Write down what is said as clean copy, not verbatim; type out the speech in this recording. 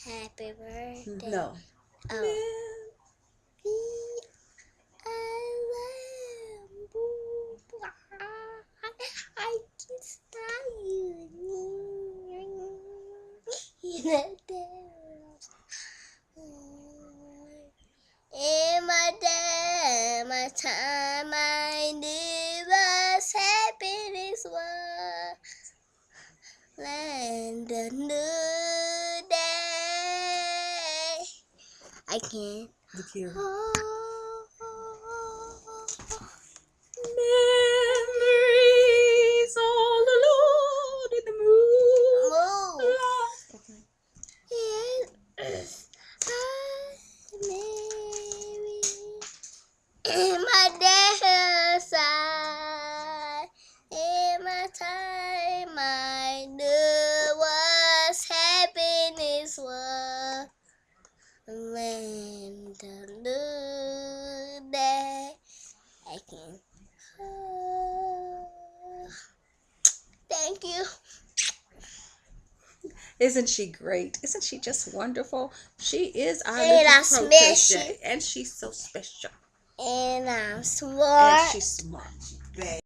Happy birthday. No. Oh. I can smile in my day, my time, I never happiness was land a new day. I can't. Look here. Memories all alone in the moonlight. Okay. In my day side, in my time, I knew what happiness was. When the new day, I can. Thank you. Isn't she great? Isn't she just wonderful? She is our And little I'm protege, smashing. and she's so special. And I'm And smart. she's smart.